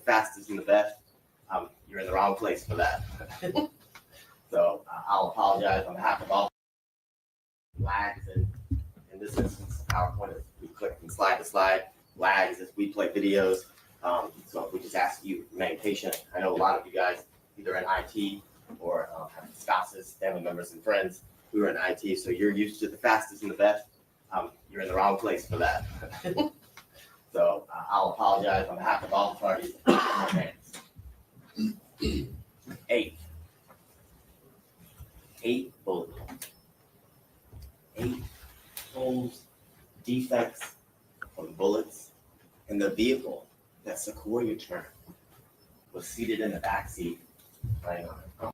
fastest and the best, you're in the wrong place for that. So I'll apologize on behalf of all lags, and in this instance, PowerPoint is we click from slide to slide. Lags as we play videos. So we just ask you to remain patient. I know a lot of you guys either in IT or have spouses, family members, and friends who are in IT, so you're used to the fastest and the best. You're in the wrong place for that. So I'll apologize on behalf of all the parties in advance. 8 bullet holes. 8 holes, defects from bullets in the vehicle that Secoriea Turner was seated in the backseat playing on.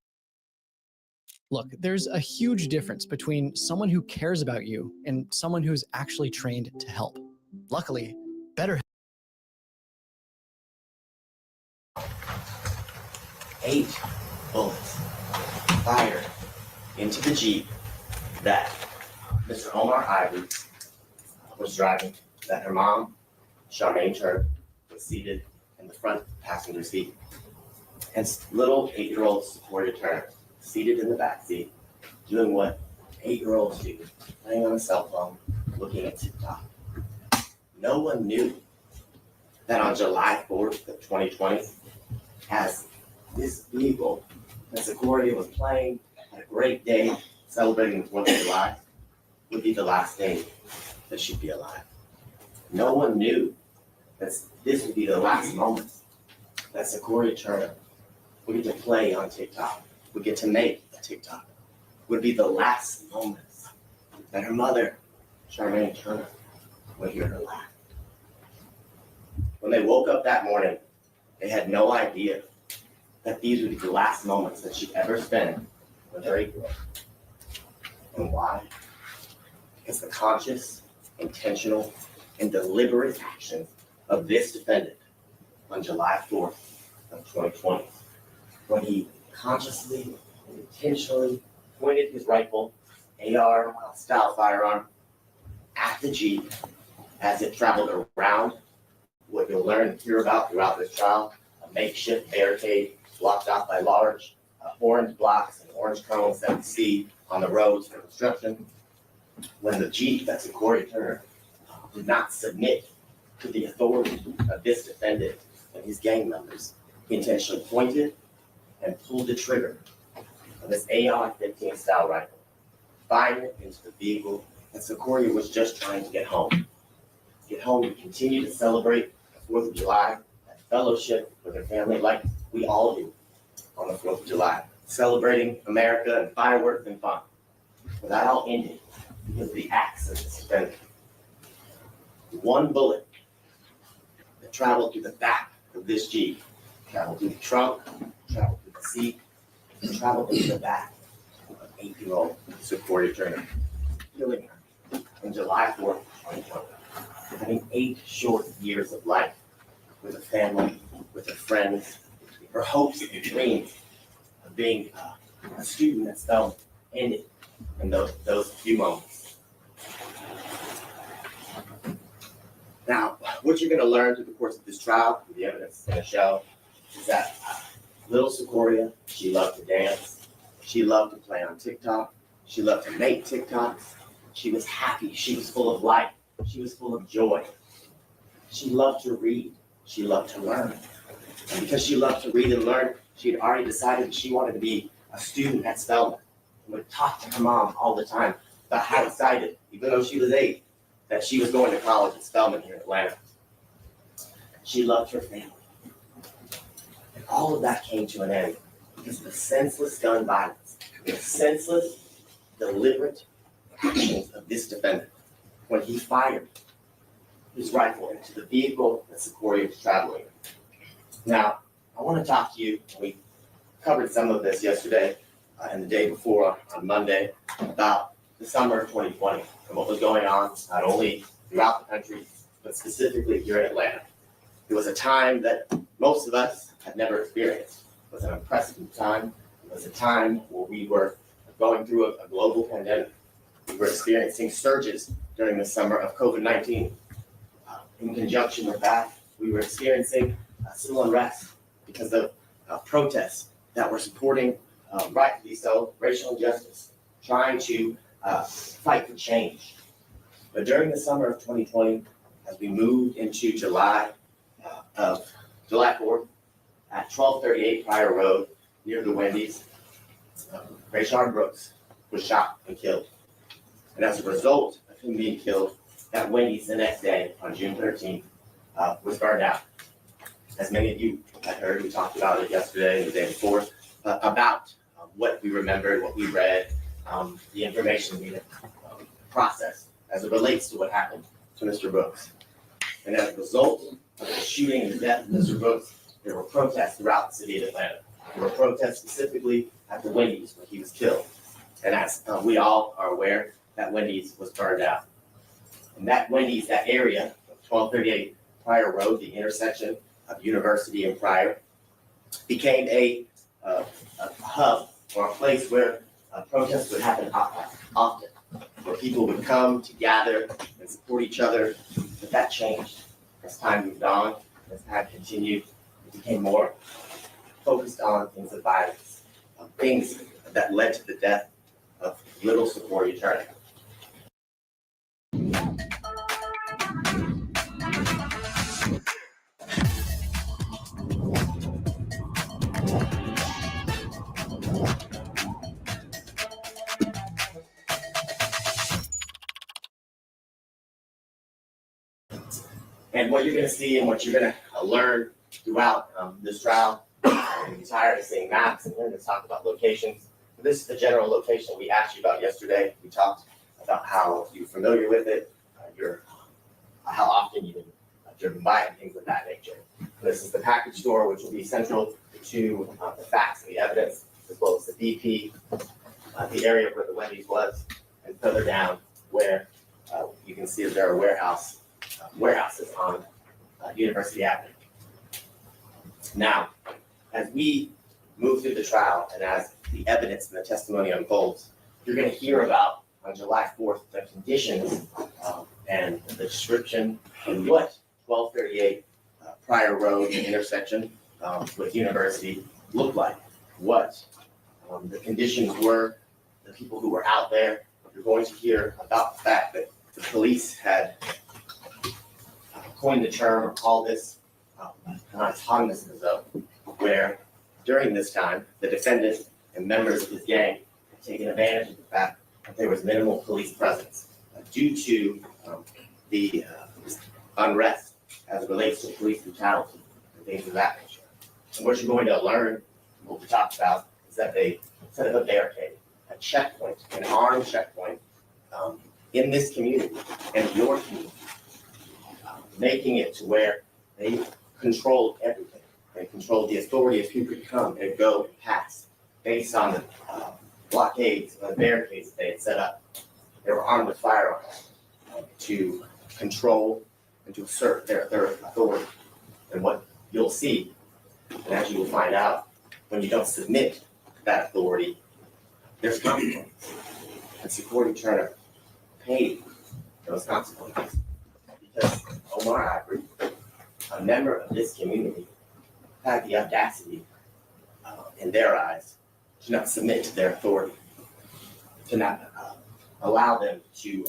Look, there's a huge difference between someone who cares about you and someone who's actually trained to help. Luckily, better 8 bullets fired into the Jeep that Mr. Omar Ivory was driving, that her mom, Charmaine Turner, was seated in the front passenger seat, and little 8-year-old Secoriea Turner seated in the back seat, doing what 8-year-olds do, playing on a cell phone, looking at TikTok. No one knew that on July 4th of 2020, as this vehicle that Secoriea was playing, had a great day, celebrating the 4th of July, would be the last day that she'd be alive. No one knew that this would be the last moment that Secoriea Turner would get to play on TikTok, would get to make a TikTok, would be the last moments that her mother, Charmaine Turner, would hear her laugh. When they woke up that morning, they had no idea that these would be the last moments that she'd ever spend with her 8-year-old. And why? Because the conscious, intentional, and deliberate actions of this defendant on July 4th of 2020, when he consciously and intentionally pointed his rifle, AR-style firearm, at the Jeep as it traveled around what you'll learn and hear about throughout this trial, a makeshift barricade blocked off by large orange blocks and orange cones that we see on the roads for construction. When the Jeep that Secoriea Turner did not submit to the authority of this defendant and his gang members, he intentionally pointed and pulled the trigger of this AR-15 style rifle, fired it into the vehicle that Secoriea was just trying to get home. Get home to continue to celebrate the 4th of July, that fellowship with her family like we all do on the 4th of July, celebrating America and fireworks and fun. But that all ended because of the acts of this defendant. One bullet that traveled through the back of this Jeep, traveled through the trunk, traveled through the seat, and traveled through the back of 8-year-old Secoriea Turner, killing her on July 4th, 2020. Having 8 short years of life with her family, with her friends, her hopes and dreams of being a student at Spelman ended in those few moments. Now, what you're going to learn through the course of this trial, through the evidence is going to show, is that little Secoriea, she loved to dance, she loved to play on TikTok, she loved to make TikToks, she was happy, she was full of life, she was full of joy. She loved to read, she loved to learn. And because she loved to read and learn, she had already decided that she wanted to be a student at Spelman and would talk to her mom all the time about how excited, even though she was 8, that she was going to college at Spelman here in Atlanta. She loved her family. And all of that came to an end because of the senseless gun violence, the senseless, deliberate actions of this defendant when he fired his rifle into the vehicle that Secoriea was traveling in. Now, I want to talk to you, we covered some of this yesterday and the day before on Monday, about the summer of 2020 and what was going on not only throughout the country, but specifically here in Atlanta. It was a time that most of us had never experienced. It was an unprecedented time. It was a time where we were going through a global pandemic. We were experiencing surges during the summer of COVID-19. In conjunction with that, we were experiencing civil unrest because of protests that were supporting, rightfully so, racial injustice, trying to fight for change. But during the summer of 2020, as we moved into July 4th, at 1238 Pryor Road, near the Wendy's, Rayshard Brooks was shot and killed. And as a result of him being killed, that Wendy's the next day, on June 13th, was burned out. As many of you had heard, we talked about it yesterday and the day before, about what we remembered, what we read, the information we processed as it relates to what happened to Mr. Brooks. And as a result of the shooting and the death of Mr. Brooks, there were protests throughout the city of Atlanta. There were protests specifically at the Wendy's where he was killed. And as we all are aware, that Wendy's was burned out. And that Wendy's, that area of 1238 Pryor Road, the intersection of University and Pryor, became a hub or a place where protests would happen often, where people would come to gather and support each other. But that changed as time moved on, as time continued. It became more focused on things of violence, things that led to the death of little Secoriea Turner. And what you're going to see and what you're going to learn throughout this trial, you're tired of seeing maps and hearing us talk about locations. This is the general location we asked you about yesterday. We talked about how you're familiar with it, how often you've driven by it, and things of that nature. This is the package store, which will be central to the facts and the evidence, as well as the BP, the area where the Wendy's was, and further down where you can see that there are warehouses on University Avenue. Now, as we move through the trial and as the evidence and the testimony unfolds, you're going to hear about, on July 4th, the conditions and the description of what 1238 Pryor Road intersection with University looked like, what the conditions were, the people who were out there. You're going to hear about the fact that the police had coined the term or called this an autonomous zone, where during this time, the defendant and members of his gang had taken advantage of the fact that there was minimal police presence due to the unrest as it relates to police brutality and things of that nature. And what you're going to learn, what we talked about, is that they set up a barricade, a checkpoint, an armed checkpoint in this community and your community, making it to where they controlled everything. They controlled the authority of who could come and go and pass based on the blockades and the barricades they had set up. They were armed with firearms to control and to assert their authority. And what you'll see, and as you will find out, when you don't submit to that authority, there's consequences. And Secoriea Turner paid those consequences because Omar Ivory, a member of this community, had the audacity, in their eyes, to not submit to their authority, to not allow them to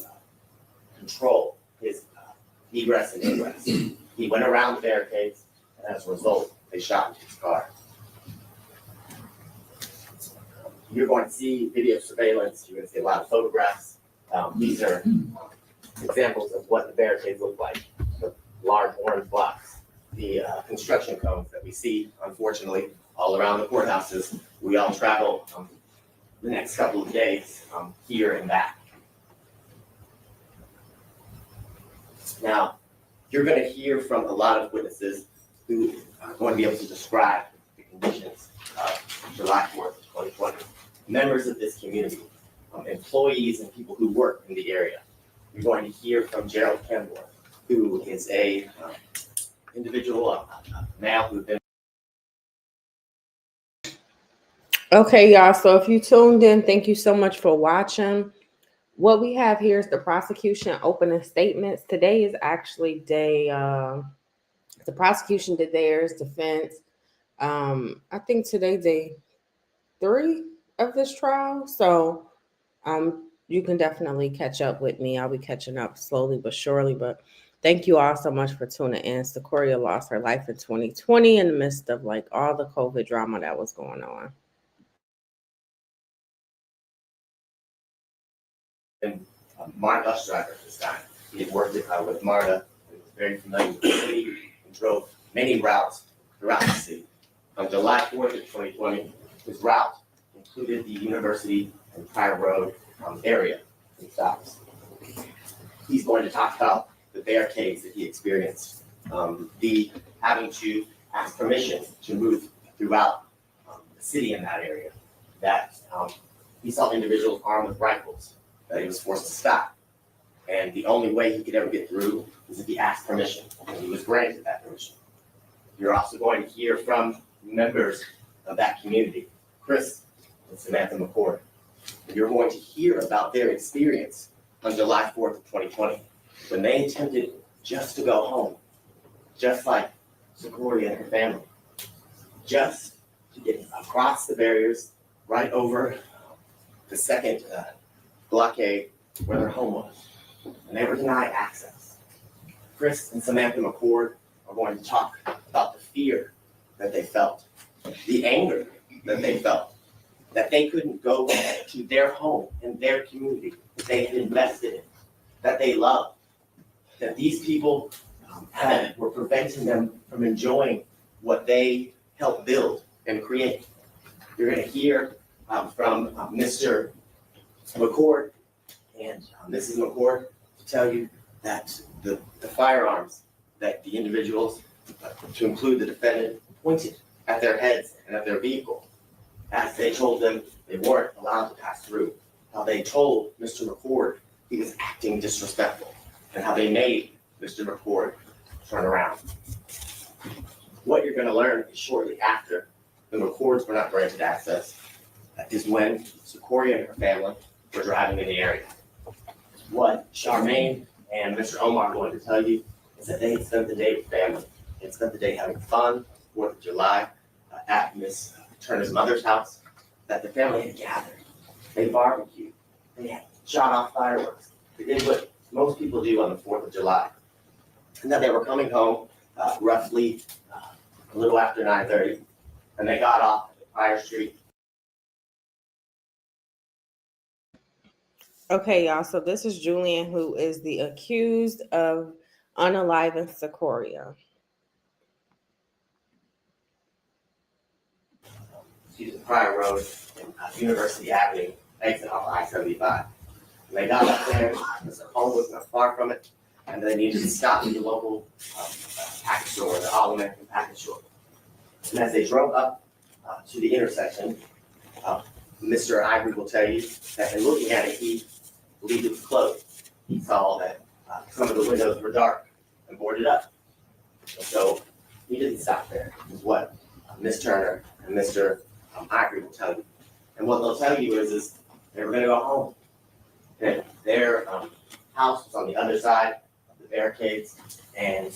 control his egress and ingress. He went around the barricades, and as a result, they shot into his car. You're going to see video surveillance. You're going to see a lot of photographs. These are examples of what the barricades look like. The large orange blocks, the construction cones that we see, unfortunately, all around the courthouses. We all travel the next couple of days here and back. Now, you're going to hear from a lot of witnesses who are going to be able to describe the conditions of July 4th, 2020. Members of this community, employees and people who work in the area. You're going to hear from Gerald Kenmore, who is a individual, male who's been. Okay, y'all. So if you tuned in, thank you so much for watching. What we have here is the prosecution opening statements. Today is actually day The prosecution did theirs, defense. I think today day 3 of this trial. So you can definitely catch up with me. I'll be catching up slowly but surely. But thank you all so much for tuning in. Secoriea lost her life in 2020 in the midst of like all the COVID drama that was going on. And Marta bus driver at this time. He had worked with Marta and was very familiar with the city and drove many routes throughout the city. On July 4th of 2020, his route included the University and Pryor Road area and stops. He's going to talk about the barricades that he experienced, the having to ask permission to move throughout the city in that area, that he saw individuals armed with rifles that he was forced to stop. And the only way he could ever get through was if he asked permission, and he was granted that permission. You're also going to hear from members of that community, Chris and Samantha McCord. And you're going to hear about their experience on July 4th of 2020, when they attempted just to go home, just like Secoriea and her family, just to get across the barriers right over the second blockade where their home was. And they were denied access. Chris and Samantha McCord are going to talk about the fear that they felt, the anger that they felt, that they couldn't go to their home and their community that they had invested in, that they loved, that these people were preventing them from enjoying what they helped build and create. You're going to hear from Mr. McCord and Mrs. McCord to tell you that the firearms that the individuals, to include the defendant, pointed at their heads and at their vehicle as they told them they weren't allowed to pass through, how they told Mr. McCord he was acting disrespectful, and how they made Mr. McCord turn around. What you're going to learn is shortly after the McCords were not granted access is when Secoriea and her family were driving in the area. What Charmaine and Mr. Omar are going to tell you is that they had spent the day with family. They had spent the day having fun, 4th of July, at Miss Turner's mother's house, that the family had gathered. They barbecued. They had shot off fireworks. They did what most people do on the 4th of July. And then they were coming home roughly a little after 9:30, and they got off at Pryor Street. Okay, y'all. So this is Julian, who is the accused of unaliving Secoriea. Pryor Road and University Avenue, exit off I-75. And they got up there, Mr. home was not far from it, and they needed to stop at the local package store, the All-American package store. And as they drove up to the intersection, Mr. Ivory will tell you that in looking at it, he believed it was closed. He saw that some of the windows were dark and boarded up. And so he didn't stop there, is what Ms. Turner and Mr. Ivory will tell you. And what they'll tell you is they were going to go home. And their house was on the other side of the barricades, and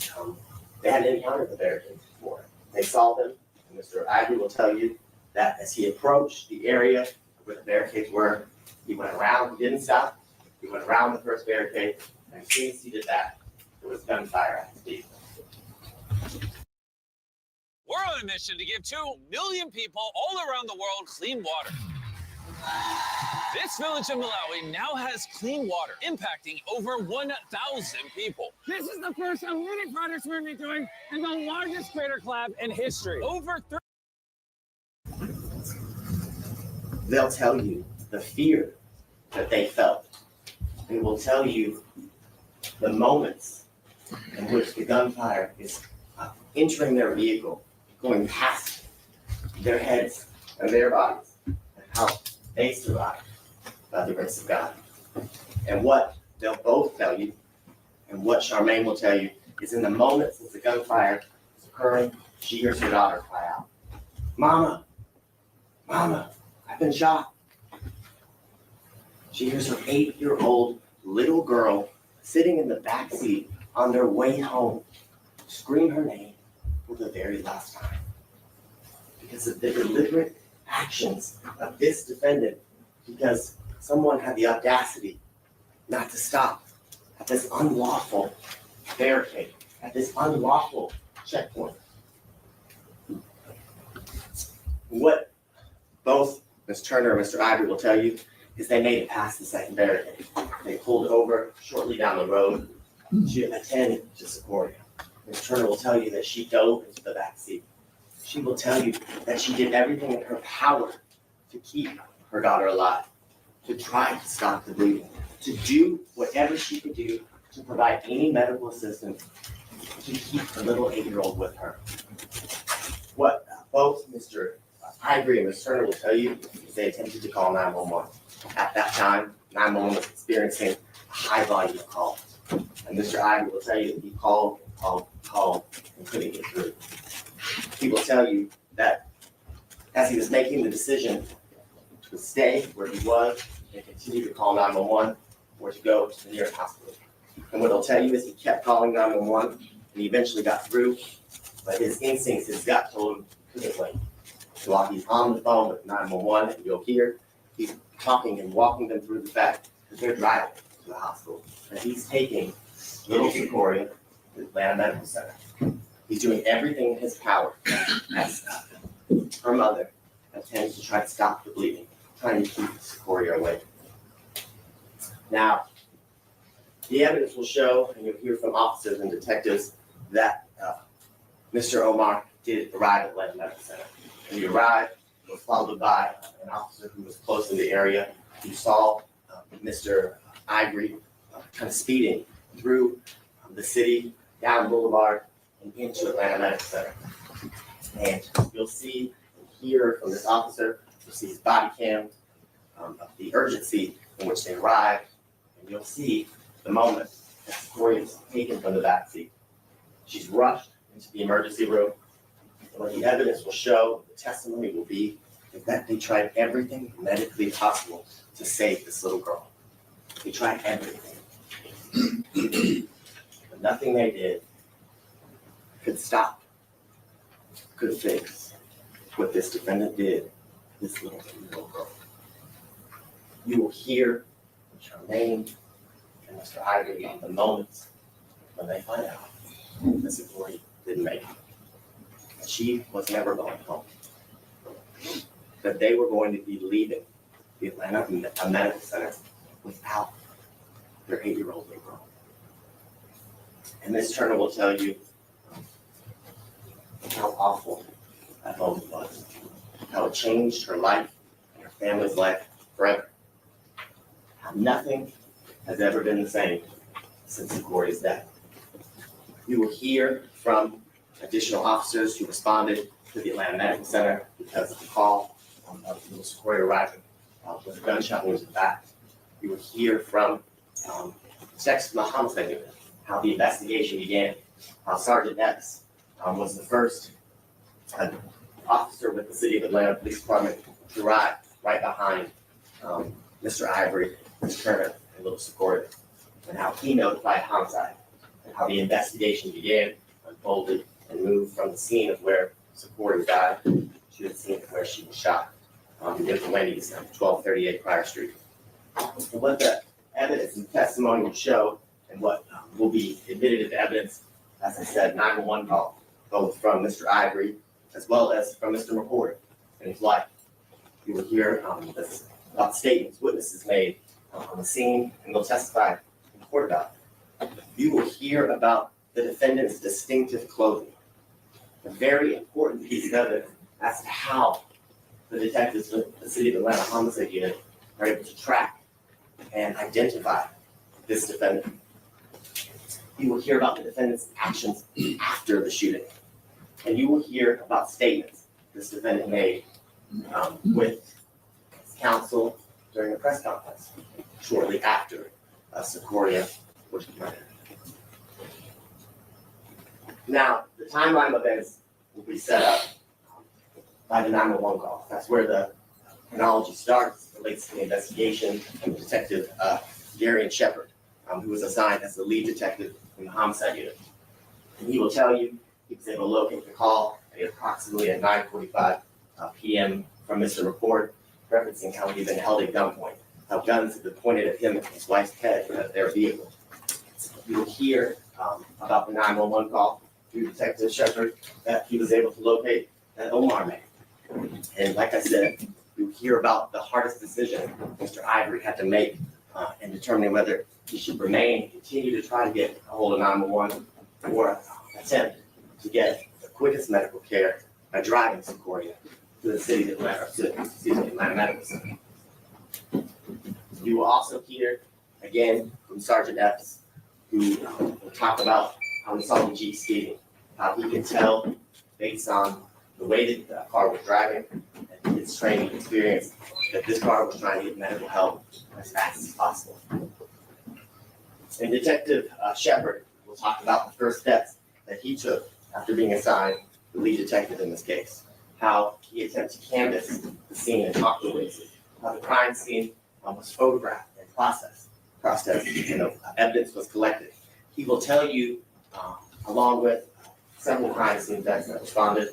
they hadn't encountered the barricades before. They saw them, and Mr. Ivory will tell you that as he approached the area where the barricades were, he went around, he didn't stop, he went around the first barricade, and as soon as he did that, there was gunfire at his vehicle. We're on a mission to give 2 million people all around the world clean water. This village in Malawi now has clean water, impacting over 1,000 people. This is the first of many projects we're going to be doing in the largest crater collab in history. Over 30. They'll tell you the fear that they felt. They will tell you the moments in which the gunfire is entering their vehicle, going past their heads and their bodies, and how they survived by the grace of God. And what they'll both tell you, and what Charmaine will tell you, is in the moments as the gunfire is occurring, she hears her daughter cry out, "Mama, Mama, I've been shot." She hears her 8-year-old little girl sitting in the back seat on their way home scream her name for the very last time. Because of the deliberate actions of this defendant, because someone had the audacity not to stop at this unlawful barricade, at this unlawful checkpoint. What both Ms. Turner and Mr. Ivory will tell you is they made it past the second barricade. They pulled over shortly down the road to attend to Secoriea. Ms. Turner will tell you that she dove into the back seat. She will tell you that she did everything in her power to keep her daughter alive, to try to stop the bleeding, to do whatever she could do to provide any medical assistance to keep the little 8-year-old with her. What both Mr. Ivory and Ms. Turner will tell you is they attempted to call 911. At that time, 911 was experiencing a high volume of calls. And Mr. Ivory will tell you that he called, and couldn't get through. He will tell you that as he was making the decision to stay where he was and continue to call 911 or to go to the nearest hospital. And what he'll tell you is he kept calling 911 and he eventually got through, but his instincts, his gut told him he couldn't wait. So while he's on the phone with 911, and you'll hear he's talking and walking them through the fact that they're driving to the hospital. And he's taking little Secoriea to Atlanta Medical Center. He's doing everything in his power as her mother attempts to try to stop the bleeding, trying to keep Secoriea away. Now, the evidence will show, and you'll hear from officers and detectives, that Mr. Omar did arrive at Atlanta Medical Center. When he arrived, he was followed by an officer who was close in the area, who saw Mr. Ivory kind of speeding through the city, down the boulevard, and into Atlanta Medical Center. And you'll see and hear from this officer, you'll see his body cam of the urgency in which they arrived, and you'll see the moment that Secoriea is taken from the back seat. She's rushed into the emergency room, and what the evidence will show, the testimony will be, is that they tried everything medically possible to save this little girl. They tried everything. But nothing they did could stop, could fix what this defendant did to this little girl. You will hear Charmaine and Mr. Ivory on the moments when they find out that Secoriea didn't make it. That she was never going home. That they were going to be leaving the Atlanta Medical Center without their 8-year-old little girl. And Ms. Turner will tell you how awful that moment was, how it changed her life and her family's life forever. How nothing has ever been the same since Secoriea's death. You will hear from additional officers who responded to the Atlanta Medical Center because of the call of little Secoriea arriving with a gunshot wound to the back. You will hear from text from the homicide unit, how the investigation began, how Sergeant X was the first officer with the City of Atlanta Police Department to arrive right behind Mr. Ivory, Ms. Turner, and little Secoriea, and how he notified homicide, and how the investigation began, unfolded, and moved from the scene of where Secoriea died to the scene of where she was shot in Wendy's on 1238 Prior Street. And what the evidence and testimony will show, and what will be admitted as evidence, as I said, 911 call, both from Mr. Ivory as well as from Mr. McCord and his wife. You will hear about statements witnesses made on the scene, and they'll testify in court about it. You will hear about the defendant's distinctive clothing, a very important piece of evidence as to how the detectives with the City of Atlanta Homicide Unit are able to track and identify this defendant. You will hear about the defendant's actions after the shooting, and you will hear about statements this defendant made with his counsel during a press conference shortly after Secoriea was murdered. Now, the timeline of events will be set up by the 911 call. That's where the chronology starts, relates to the investigation, and Detective Gary Shepard, who was assigned as the lead detective in the homicide unit. And he will tell you he was able to locate the call at approximately at 9:45 p.m. from Mr. McCord, referencing how he'd been held at gunpoint, how guns had been pointed at him and his wife's head and at their vehicle. You will hear about the 911 call through Detective Shepard that he was able to locate that Omar made. And like I said, you hear about the hardest decision Mr. Ivory had to make in determining whether he should remain and continue to try to get a hold of 911 or attempt to get the quickest medical care by driving Secoriea to the city of Atlanta, Atlanta Medical Center. You will also hear again from Sergeant Epps, who will talk about how he saw the Jeep speeding, how he could tell based on the way that the car was driving and his training experience that this car was trying to get medical help as fast as possible. And Detective Shepard will talk about the first steps that he took after being assigned the lead detective in this case, how he attempted to canvass the scene and talk to witnesses, how the crime scene was photographed and processed, and the evidence was collected. He will tell you, along with several crime scene vets that responded,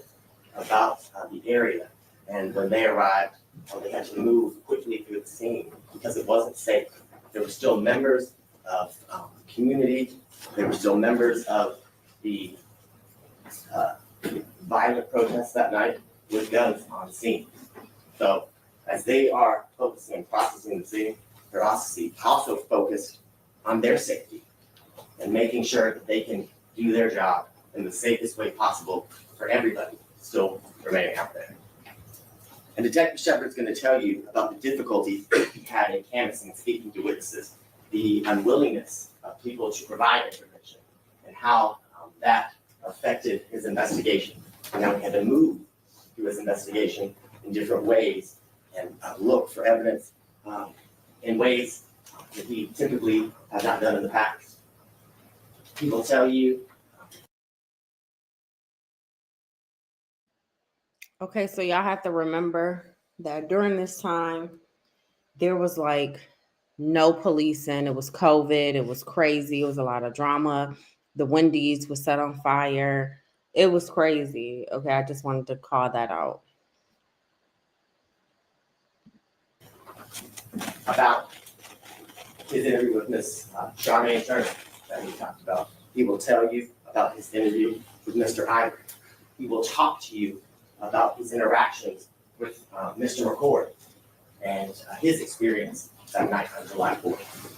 about the area, and when they arrived, they had to move quickly through the scene because it wasn't safe. There were still members of the community, there were still members of the violent protests that night with guns on scene. So as they are focusing and processing the scene, they're also focused on their safety and making sure that they can do their job in the safest way possible for everybody still remaining out there. And Detective Shepard's going to tell you about the difficulties he had in canvassing and speaking to witnesses, the unwillingness of people to provide information, and how that affected his investigation. And how he had to move through his investigation in different ways and look for evidence in ways that he typically has not done in the past. He will tell you. Okay, so y'all have to remember that during this time, there was like no policing. It was COVID. It was crazy. It was a lot of drama. The Wendy's was set on fire. It was crazy. Okay, I just wanted to call that out. About his interview with Ms. Julian Turner that we talked about. He will tell you about his interview with Mr. Ivory. He will talk to you about his interactions with Mr. McCord and his experience that night on July 4th.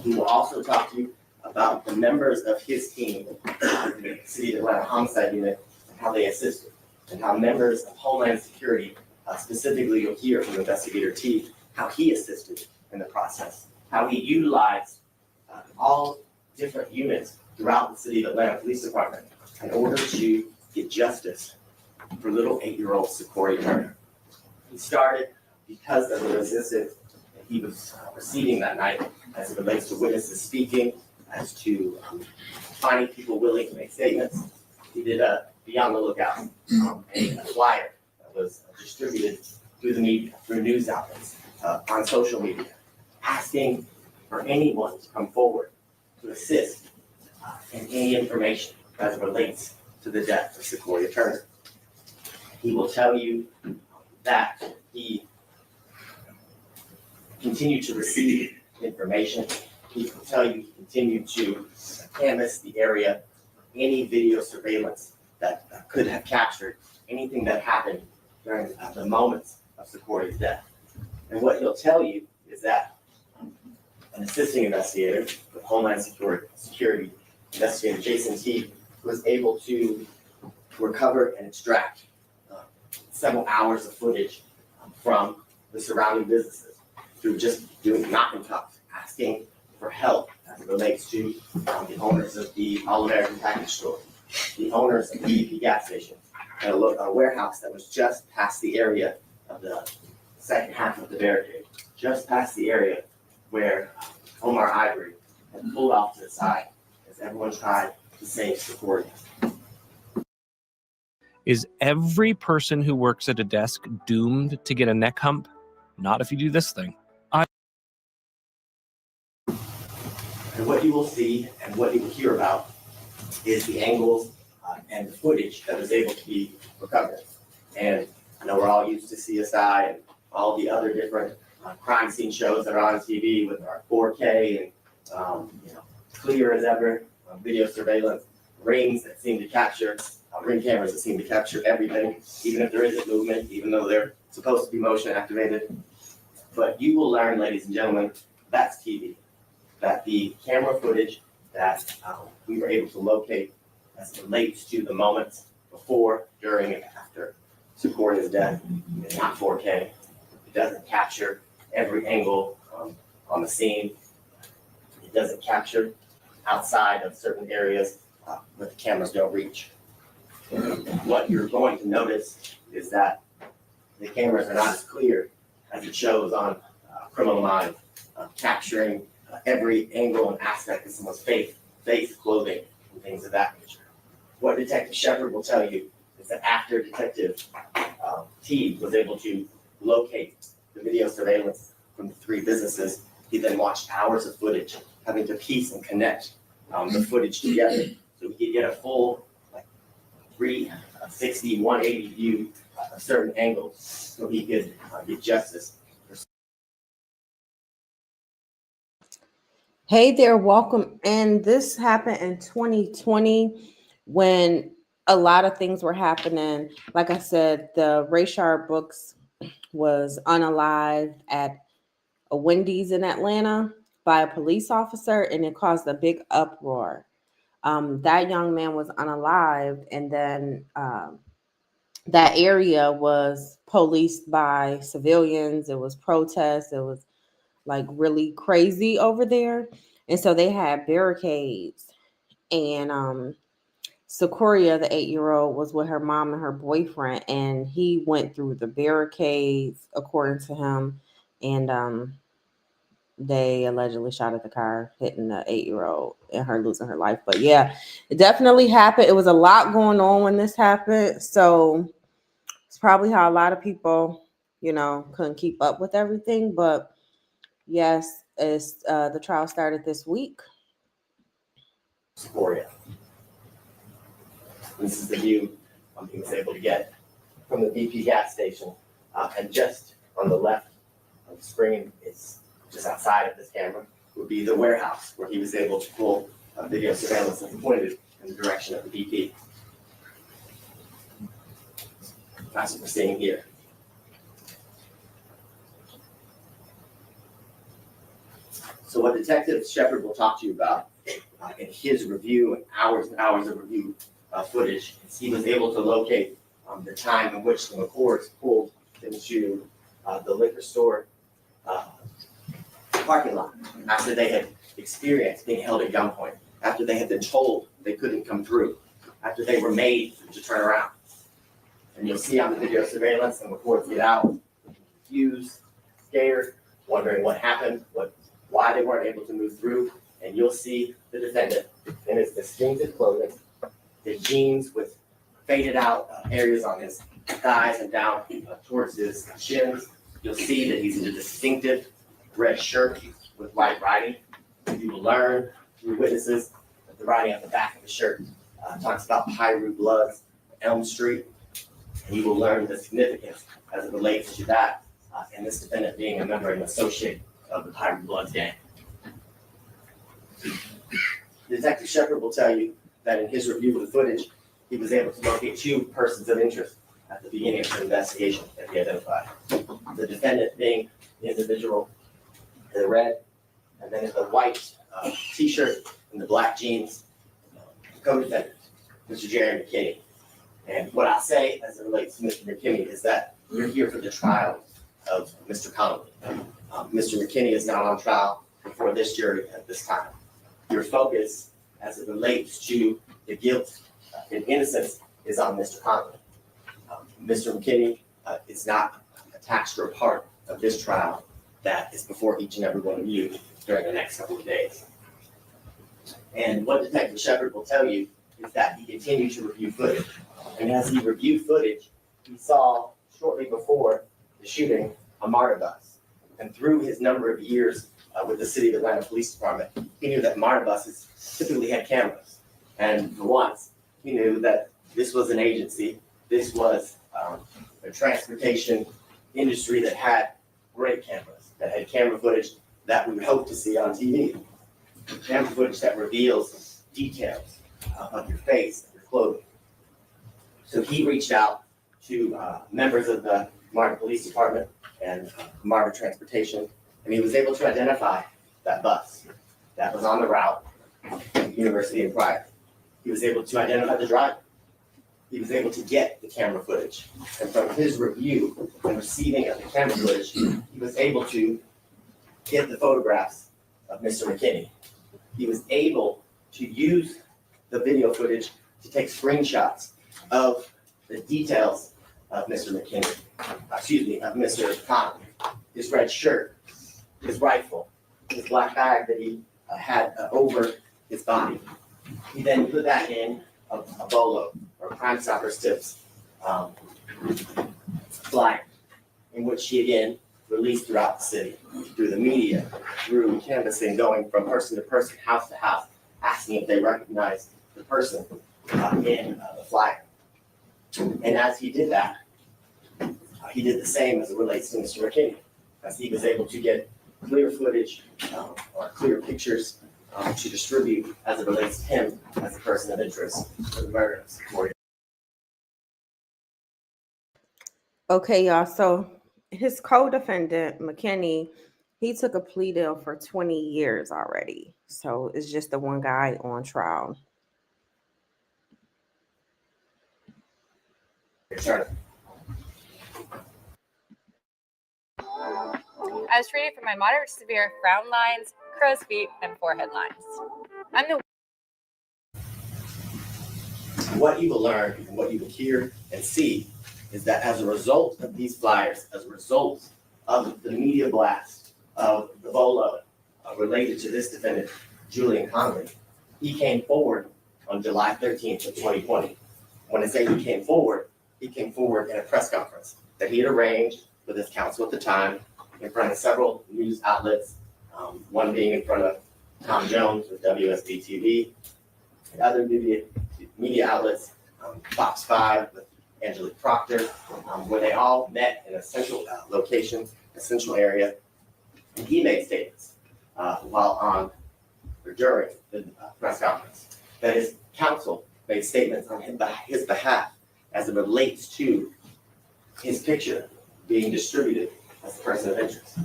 He will also talk to you about the members of his team, the City of Atlanta Homicide Unit, and how they assisted, and how members of Homeland Security, specifically you'll hear from Investigator T, how he assisted in the process, how he utilized all different units throughout the City of Atlanta Police Department in order to get justice for little 8-year-old Secoriea Turner. He started because of the resistance that he was receiving that night as it relates to witnesses speaking, as to finding people willing to make statements. He did a Be on the Lookout, a flyer that was distributed through the media, through news outlets, on social media, asking for anyone to come forward to assist in any information as it relates to the death of Secoriea Turner. He will tell you that he continued to receive information. He will tell you he continued to canvass the area, any video surveillance that could have captured anything that happened during the moments of Secoria's death. And what he'll tell you is that an assisting investigator with Homeland Security, Investigator Jason T, was able to recover and extract several hours of footage from the surrounding businesses through just doing knock and talk, asking for help as it relates to the owners of the All-American Package Store, the owners of the BP gas station, and a warehouse that was just past the area of the second half of the barricade, just past the area where Omar Ivory had pulled off to the side as everyone tried to save Secoriea. Is every person who works at a desk doomed to get a neck hump? Not if you do this thing. And what you will see and what you will hear about is the angles and the footage that was able to be recovered. And I know we're all used to CSI and all the other different crime scene shows that are on TV with our 4K and clear as ever video surveillance, rings that seem to capture, ring cameras that seem to capture everything, even if there isn't movement, even though they're supposed to be motion activated. But you will learn, ladies and gentlemen, that's TV. That the camera footage that we were able to locate as it relates to the moments before, during, and after Secoria's death is not 4K. It doesn't capture every angle on the scene. It doesn't capture outside of certain areas where the cameras don't reach. What you're going to notice is that the cameras are not as clear as it shows on Criminal Minds, capturing every angle and aspect of someone's face, clothing, and things of that nature. What Detective Shepard will tell you is that after Detective T was able to locate the video surveillance from the three businesses, he then watched hours of footage, having to piece and connect the footage together so we could get a full 360, 180 view of certain angles so he could get justice. Hey there, welcome. And this happened in 2020 when a lot of things were happening. Like I said, the Rayshard Brooks was unalived at a Wendy's in Atlanta by a police officer, and it caused a big uproar. That young man was unalived, and then that area was policed by civilians. It was protests. It was like really crazy over there. And so they had barricades. And Secoriea, the 8-year-old, was with her mom and her boyfriend, and he went through the barricades, according to him. And they allegedly shot at the car, hitting the 8-year-old and her losing her life. But yeah, it definitely happened. It was a lot going on when this happened. So it's probably how a lot of people, couldn't keep up with everything. But yes, the trial started this week. Secoriea. This is the view he was able to get from the BP gas station. And just on the left of the screen, is just outside of this camera, would be the warehouse where he was able to pull video surveillance and pointed in the direction of the BP. That's what we're seeing here. So what Detective Shepard will talk to you about in his review and hours of review footage is he was able to locate the time in which the McCords pulled into the liquor store parking lot after they had experienced being held at gunpoint, after they had been told they couldn't come through, after they were made to turn around. And you'll see on the video surveillance the McCords get out, confused, scared, wondering what happened, why they weren't able to move through. And you'll see the defendant in his distinctive clothing, the jeans with faded out areas on his thighs and down towards his shins. You'll see that he's in a distinctive red shirt with white writing. You will learn through witnesses that the writing on the back of the shirt talks about Piru Bloods, Elm Street. And you will learn the significance as it relates to that and this defendant being a member and associate of the Piru Bloods gang. Detective Shepard will tell you that in his review of the footage, he was able to locate two persons of interest at the beginning of the investigation that he identified. The defendant being the individual in the red, and then in the white t-shirt and the black jeans, co-defendant, Mr. Jerry McKinney. And what I'll say as it relates to Mr. McKinney is that we're here for the trial of Mr. Conley. Mr. McKinney is not on trial before this jury at this time. Your focus as it relates to the guilt and innocence is on Mr. Conley. Mr. McKinney is not attached or a part of this trial that is before each and every one of you during the next couple of days. And what Detective Shepard will tell you is that he continued to review footage. And as he reviewed footage, he saw shortly before the shooting a MARTA bus. And through his number of years with the City of Atlanta Police Department, he knew that MARTA buses typically had cameras. And for once, he knew that this was an agency. This was a transportation industry that had great cameras, that had camera footage that we would hope to see on TV. Camera footage that reveals details of your face, of your clothing. So he reached out to members of the Marvin Police Department and Marvin Transportation, and he was able to identify that bus that was on the route from University and Pryor. He was able to identify the driver. He was able to get the camera footage. And from his review and receiving of the camera footage, he was able to get the photographs of Mr. McKinney. He was able to use the video footage to take screenshots of the details of Mr. McKinney, of Mr. Conley, his red shirt, his rifle, his black bag that he had over his body. He then put that in a bolo, or Crime Stoppers tips flyer, in which he again released throughout the city, through the media, through canvassing, going from person to person, house to house, asking if they recognized the person in the flyer. And as he did that, he did the same as it relates to Mr. McKinney, as he was able to get clear footage or clear pictures to distribute as it relates to him as a person of interest for the murder of Secoriea. Okay, y'all. So his co-defendant, McKinney, he took a plea deal for 20 years already. So it's just the one guy on trial. Rayshard. I was treated for my moderate to severe frown lines, crow's feet, and forehead lines. I'm the What you will learn and what you will hear and see is that as a result of these flyers, as a result of the media blast of the bolo related to this defendant, Julian Conley, he came forward on July 13th of 2020. When I say he came forward in a press conference that he had arranged with his counsel at the time in front of several news outlets, one being in front of Tom Jones with WSB-TV, and other media outlets, Fox 5 with Angelique Proctor, where they all met in a central location, a central area, and he made statements while on or during the press conference that his counsel made statements on his behalf as it relates to his picture being distributed as a person of interest.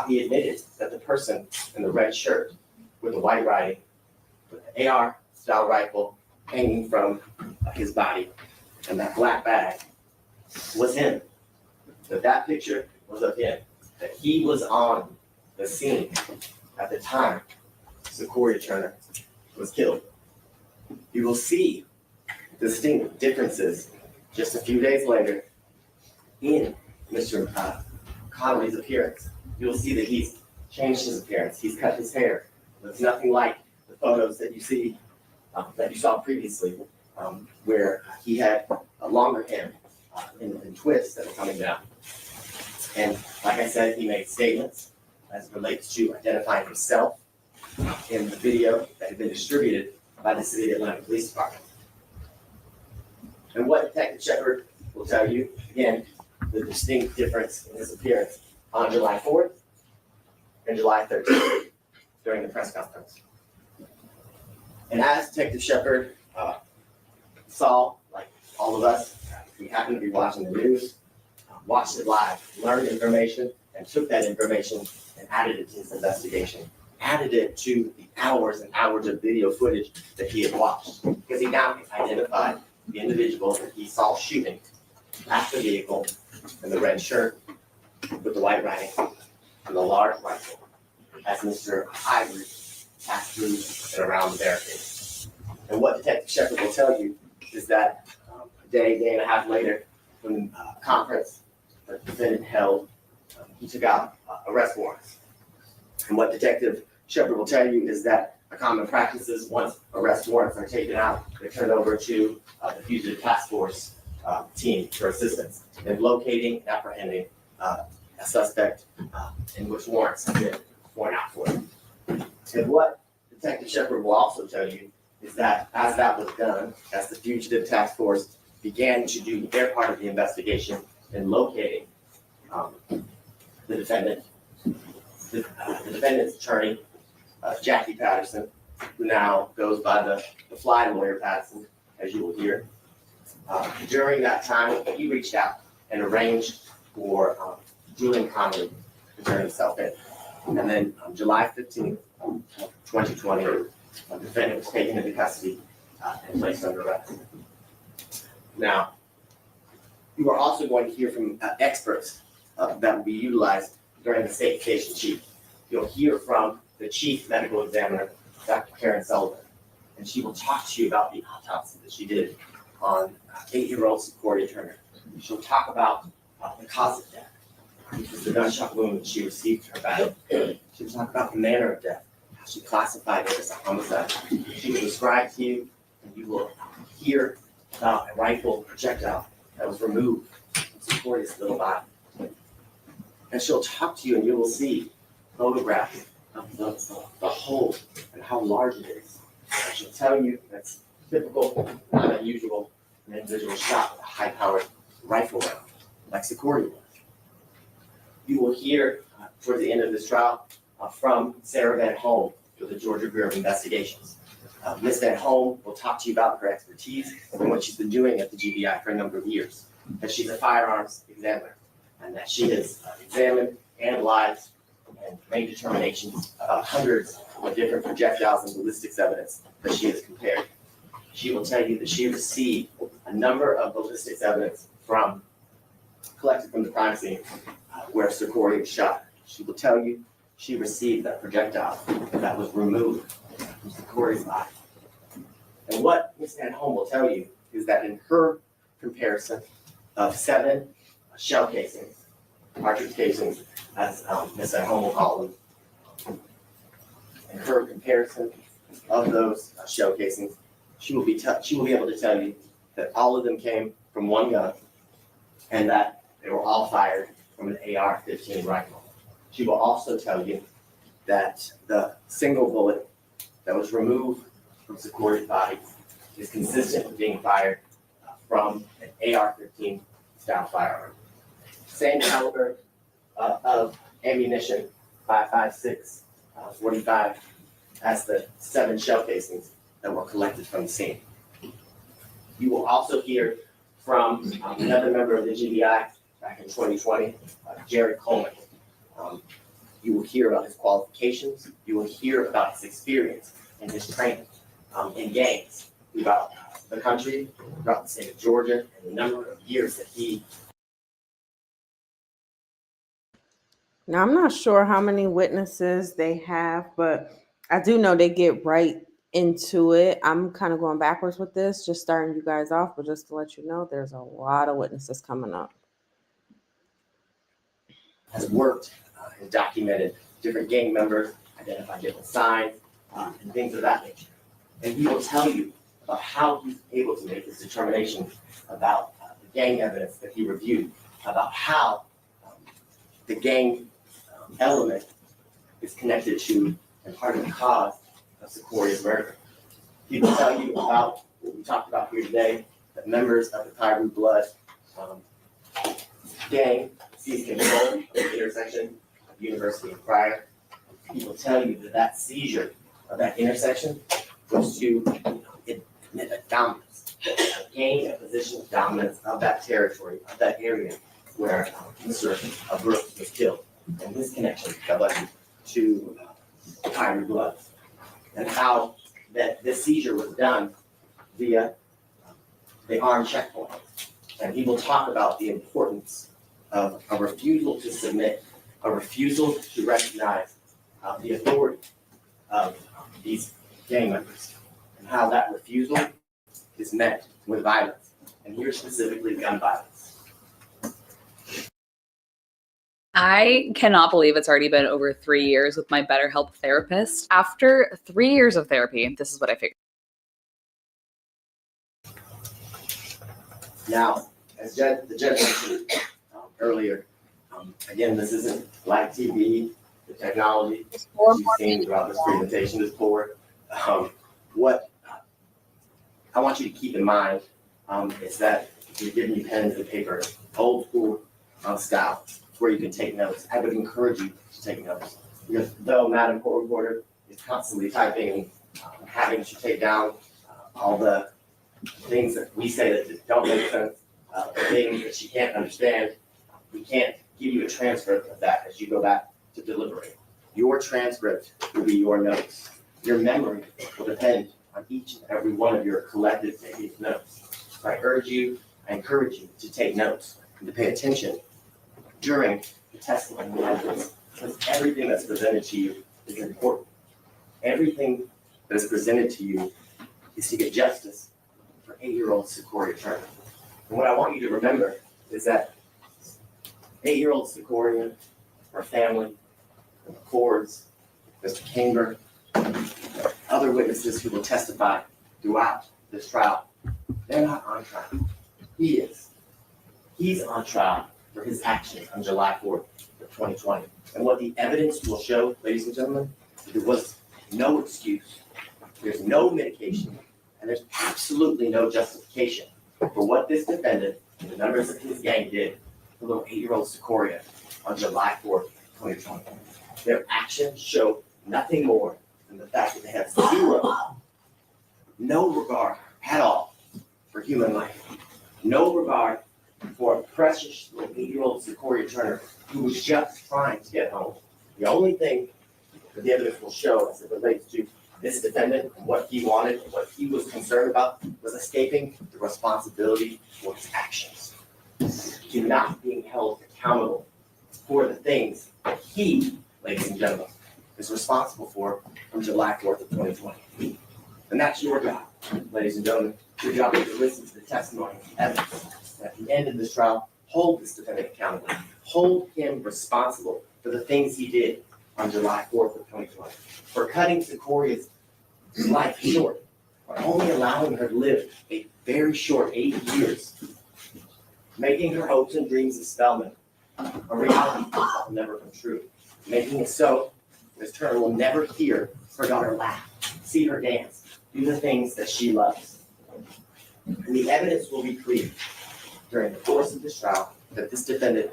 He admitted that the person in the red shirt with the white writing, with the AR-style rifle hanging from his body, and that black bag was him. That picture was of him. That he was on the scene at the time Secoriea Turner was killed. You will see distinct differences just a few days later in Mr. Conley's appearance. You'll see that he's changed his appearance. He's cut his hair. It's nothing like the photos that you see that you saw previously, where he had a longer hair in twists that were coming down. And like I said, he made statements as it relates to identifying himself in the video that had been distributed by the City of Atlanta Police Department. And what Detective Shepard will tell you, again, the distinct difference in his appearance on July 4th and July 13th during the press conference. And as Detective Shepard saw, like all of us, we happened to be watching the news, watched it live, learned information, and took that information and added it to his investigation, added it to the hours and hours of video footage that he had watched, because he now identified the individual that he saw shooting at the vehicle in the red shirt with the white writing and the large rifle as Mr. Ivory passed through and around the barricade. And what Detective Shepard will tell you is that a day and a half later, when the conference the defendant held, he took out arrest warrants. And what Detective Shepard will tell you is that a common practice is once arrest warrants are taken out, they're turned over to the Fugitive Task Force team for assistance in locating and apprehending a suspect in which warrants have been sworn out for. And what Detective Shepard will also tell you is that as that was done, as the Fugitive Task Force began to do their part of the investigation in locating the defendant, the defendant's attorney, Jackie Patterson, who now goes by the fly lawyer Patterson, as you will hear. During that time, he reached out and arranged for Julian Conley to turn himself in. And then on July 15th, 2020, the defendant was taken into custody and placed under arrest. Now, you are also going to hear from experts that will be utilized during the state case in chief. You'll hear from the chief medical examiner, Dr. Karen Sullivan, and she will talk to you about the autopsy that she did on 8-year-old Secoriea Turner. She'll talk about the cause of death, which was the gunshot wound that she received in her back. She'll talk about the manner of death, how she classified it as a homicide. She will describe to you, and you will hear about a rifle projectile that was removed from Secoria's little body. And she'll talk to you, and you will see photographs of the hole and how large it is. And she'll tell you that's typical, not unusual, an individual shot with a high-powered rifle round, like Secoriea was. You will hear towards the end of this trial from Sarah Van Holm with the Georgia Bureau of Investigations. Ms. Van Holm will talk to you about her expertise and what she's been doing at the GBI for a number of years. That she's a firearms examiner, and that she has examined, analyzed, and made determinations about hundreds of different projectiles and ballistics evidence that she has compared. She will tell you that she received a number of ballistics evidence collected from the crime scene where Secoriea was shot. She will tell you she received that projectile that was removed from Secoria's body. And what Ms. Van Holm will tell you is that in her comparison of 7 shell casings, cartridge casings, as Ms. Van Holm will call them, in her comparison of those shell casings, she will be able to tell you that all of them came from one gun and that they were all fired from an AR-15 rifle. She will also tell you that the single bullet that was removed from Secoria's body is consistent with being fired from an AR-15 style firearm. Same caliber of ammunition, 5.56, 45, as the 7 shell casings that were collected from the scene. You will also hear from another member of the GBI back in 2020, Jared Coleman. You will hear about his qualifications. You will hear about his experience and his training in gangs throughout the country, throughout the state of Georgia, and the number of years that he. Now, I'm not sure how many witnesses they have, but I do know they get right into it. I'm kind of going backwards with this, just starting you guys off, but just to let you know, there's a lot of witnesses coming up. Has worked and documented different gang members, identified different signs, and things of that nature. And he will tell you about how he's able to make this determination about the gang evidence that he reviewed, about how the gang element is connected to and part of the cause of Secoria's murder. He will tell you about what we talked about here today, that members of the Pyru Blood gang seized control of the intersection of University and Pryor. He will tell you that that seizure of that intersection was to admit a dominance, gain a position of dominance of that territory, of that area where Mr. Brooks was killed. And this connection that led to Pyru Blood, and how that this seizure was done via the armed checkpoint. And he will talk about the importance of a refusal to submit, a refusal to recognize the authority of these gang members, and how that refusal is met with violence, and here specifically gun violence. I cannot believe it's already been over 3 years with my BetterHelp therapist. After 3 years of therapy, this is what I figured. Now, as the judge mentioned earlier, again, this isn't live TV. The technology that you've seen throughout this presentation is poor. What I want you to keep in mind is that you're giving you pens and paper, old school style, where you can take notes. I would encourage you to take notes, because though Madam Court Reporter is constantly typing, having to take down all the things that we say that don't make sense, the things that she can't understand, we can't give you a transcript of that as you go back to deliberate. Your transcript will be your notes. Your memory will depend on each and every one of your collected notes. So I encourage you to take notes and to pay attention during the testimony and evidence, because everything that's presented to you is important. Everything that is presented to you is to get justice for 8-year-old Secoriea Turner. And what I want you to remember is that 8-year-old Secoriea, her family, the McCords, Mr. Camber, other witnesses who will testify throughout this trial, they're not on trial. He is. He's on trial for his actions on July 4th of 2020. And what the evidence will show, ladies and gentlemen, there was no excuse, there's no mitigation, and there's absolutely no justification for what this defendant and the members of his gang did to little 8-year-old Secoriea on July 4th, 2020. Their actions show nothing more than the fact that they have no regard at all for human life, no regard for a precious little 8-year-old Secoriea Turner who was just trying to get home. The only thing that the evidence will show as it relates to this defendant and what he wanted and what he was concerned about was escaping the responsibility for his actions, to not being held accountable for the things that he, ladies and gentlemen, is responsible for from July 4th of 2020. And that's your job, ladies and gentlemen. Your job is to listen to the testimony and evidence. And at the end of this trial, hold this defendant accountable. Hold him responsible for the things he did on July 4th of 2020. For cutting Secoria's life short, for only allowing her to live a very short 8 years, making her hopes and dreams of Spelman a reality that will never come true. Making it so Ms. Turner will never hear her daughter laugh, see her dance, do the things that she loves. And the evidence will be clear during the course of this trial that this defendant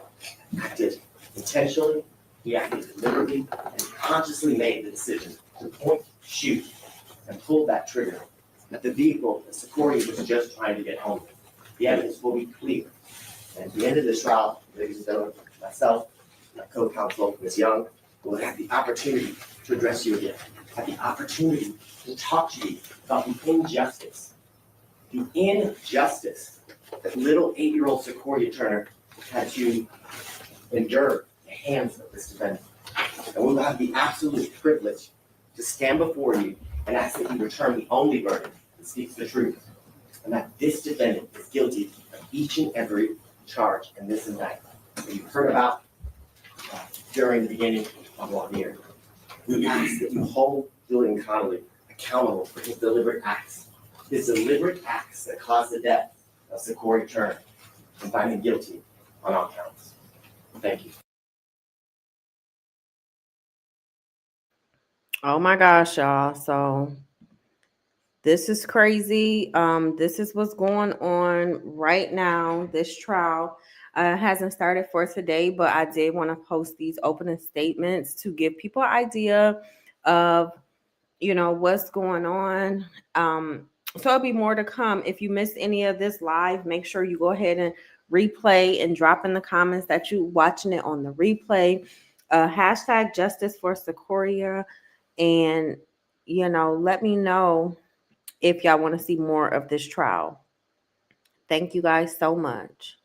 acted intentionally, he acted deliberately, and consciously made the decision to point, shoot, and pull that trigger at the vehicle that Secoriea was just trying to get home. The evidence will be clear. And at the end of this trial, ladies and gentlemen, myself, my co-counsel, Ms. Young, will have the opportunity to address you again, have the opportunity to talk to you about the injustice that little 8-year-old Secoriea Turner had to endure at the hands of this defendant. And we will have the absolute privilege to stand before you and ask that you return the only verdict that speaks the truth, and that this defendant is guilty of each and every charge in this indictment that you heard about during the beginning of voir dire. We ask that you hold Julian Conley accountable for his deliberate acts that caused the death of Secoriea Turner, and find him guilty on all counts. Thank you. Oh my gosh, y'all. So this is crazy. This is what's going on right now. This trial hasn't started for today, but I did want to post these opening statements to give people an idea of, what's going on. So it'll be more to come. If you missed any of this live, make sure you go ahead and replay and drop in the comments that you watching it on the replay. Hashtag justice for Secoriea. And, let me know if y'all want to see more of this trial. Thank you guys so much.